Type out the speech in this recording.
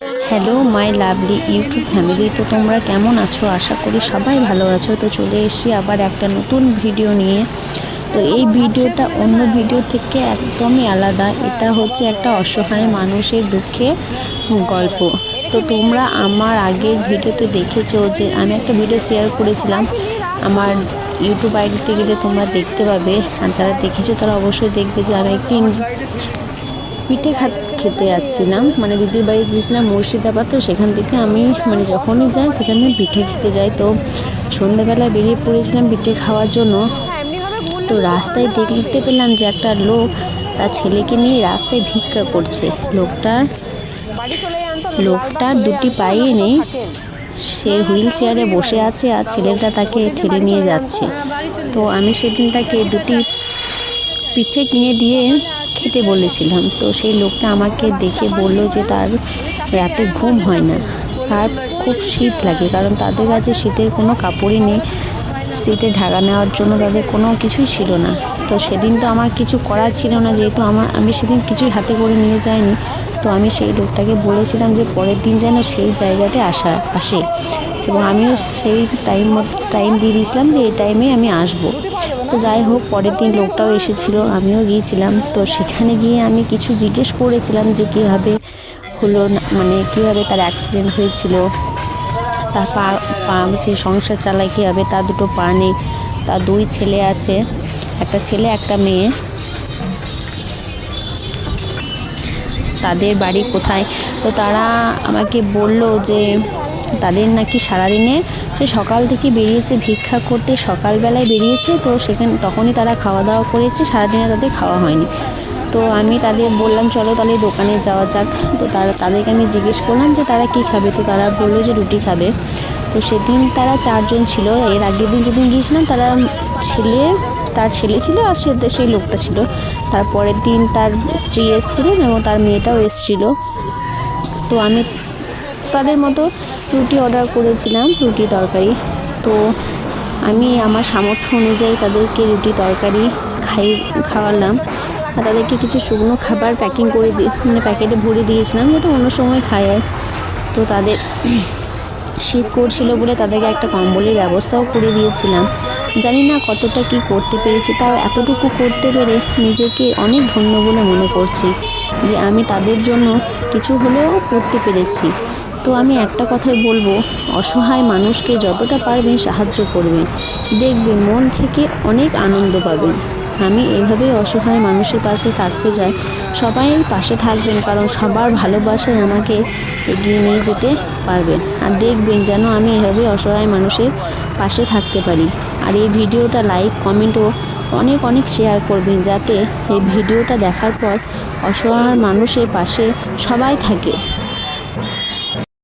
Hello my lovely YouTube family. তো তোমরা কেমন আছো? আশা করি সবাই ভালো আছো। তো চলে এসেছি আবার একটা নতুন ভিডিও নিয়ে। তো এই ভিডিওটা অন্য ভিডিও থেকে একদমই আলাদা। এটা হচ্ছে একটা অসহায় মানুষের দুঃখের গল্প। তো তোমরা আমার আগের ভিডিওতে দেখেছো যে আমি একটা ভিডিও শেয়ার করেছিলাম। আমার ইউটিউব আইডিতে গেলে তোমরা দেখতে পাবে, আর যারা দেখেছো তারা অবশ্যই দেখবে যে আমি একটি পিঠে খেতে যাচ্ছিলাম, মানে দিদির বাড়ি গিয়েছিলাম মুর্শিদাবাদ। তো সেখান থেকে আমি যখনই যাই সেখানে পিঠে খেতে যাই। তো সন্ধ্যাবেলায় বেরিয়ে পড়েছিলাম পিঠে খাওয়ার জন্য। তো রাস্তায় দেখতে পেলাম যে একটা লোক তার ছেলেকে নিয়ে রাস্তায় ভিক্ষা করছে। লোকটার দুটি পায়ে নেই, সে হুইল চেয়ারে বসে আছে আর ছেলেটা তাকে ঠেলে নিয়ে যাচ্ছে। তো আমি সেদিন তাকে দুটি পিঠে কিনে দিয়ে খেতে বলেছিলাম। তো সেই লোকটা আমাকে দেখে বলল যে তার রাতে ঘুম হয় না, আর খুব শীত লাগে, কারণ তাদের কাছে শীতের কোনো কাপড়ই নেই, শীতে ঢাকা নেওয়ার জন্য তাদের কোনো কিছুই ছিল না। তো সেদিন তো আমার কিছু করার ছিল না, যেহেতু আমি সেদিন কিছুই হাতে করে নিয়ে যাইনি। তো আমি সেই লোকটাকে বলেছিলাম যে পরের দিন যেন সেই জায়গাতে আসে, এবং আমিও সেই টাইম দিয়ে দিয়েছিলাম যে এই টাইমে আমি আসবো। তো যাই হোক, পরের দিন লোকটাও এসেছিল, আমিও গিয়েছিলাম। তো সেখানে গিয়ে আমি কিছু জিজ্ঞেস করেছিলাম যে কীভাবে হলো, কীভাবে তার অ্যাক্সিডেন্ট হয়েছিল, তার পা সে সংসার চালায় কীভাবে, তার দুটো পা নেই, তার দুই ছেলে আছে, একটা ছেলে একটা মেয়ে, তাদের বাড়ি কোথায়। তো তারা আমাকে বলল যে তাদের নাকি সারাদিনে সে সকাল থেকে বেরিয়েছে ভিক্ষা করতে, সকালবেলায় বেরিয়েছে। তো তখনই তারা খাওয়া দাওয়া করেছে, সারাদিনে তাদের খাওয়া হয়নি। তো আমি তাদের বললাম চলো তাহলে দোকানে যাওয়া যাক। তো তাদেরকে আমি জিজ্ঞেস করলাম যে তারা কী খাবে। তো তারা বললো যে রুটি খাবে। তো সেদিন তারা 4 জন ছিল। এর আগের দিন যেদিন গিয়েছিলাম তার ছেলে ছিল আর সেই লোকটা ছিল। তারপরের দিন তার স্ত্রী এসেছিলেন এবং তার মেয়েটাও এসেছিল। তো আমি তাদের মতো রুটি অর্ডার করেছিলাম, রুটি তরকারি। তো আমি আমার সামর্থ্য অনুযায়ী তাদেরকে রুটি তরকারি খাওয়ালাম, আর তাদেরকে কিছু শুকনো খাবার প্যাকিং করে প্যাকেটে ভরে দিয়েছিলাম, যাতে অন্য সময় খায়। তো তাদের শীত করছিল বলে তাদেরকে একটা কম্বলের ব্যবস্থাও করে দিয়েছিলাম। জানি না কতটা কি করতে পেরেছি, তাও এতটুকু করতে পেরে নিজেকে অনেক ধন্য বলে মনে করছি যে আমি তাদের জন্য কিছু হলেও করতে পেরেছি। তো আমি একটা কথাই বলবো, অসহায় মানুষকে যতটা পারবেন সাহায্য করবেন, দেখবেন মন থেকে অনেক আনন্দ পাবেন। আমি এইভাবেই অসহায় মানুষের পাশে থাকতে চাই। সবাই পাশে থাকবেন, কারণ সবার ভালোবাসায় আমাকে এগিয়ে নিয়ে যেতে পারবেন। আর দেখবেন যেন আমি এভাবে অসহায় মানুষের পাশে থাকতে পারি। আর এই ভিডিওটা লাইক কমেন্ট ও অনেক শেয়ার করবেন, যাতে এই ভিডিওটা দেখার পর অসহায় মানুষের পাশে সবাই থাকে।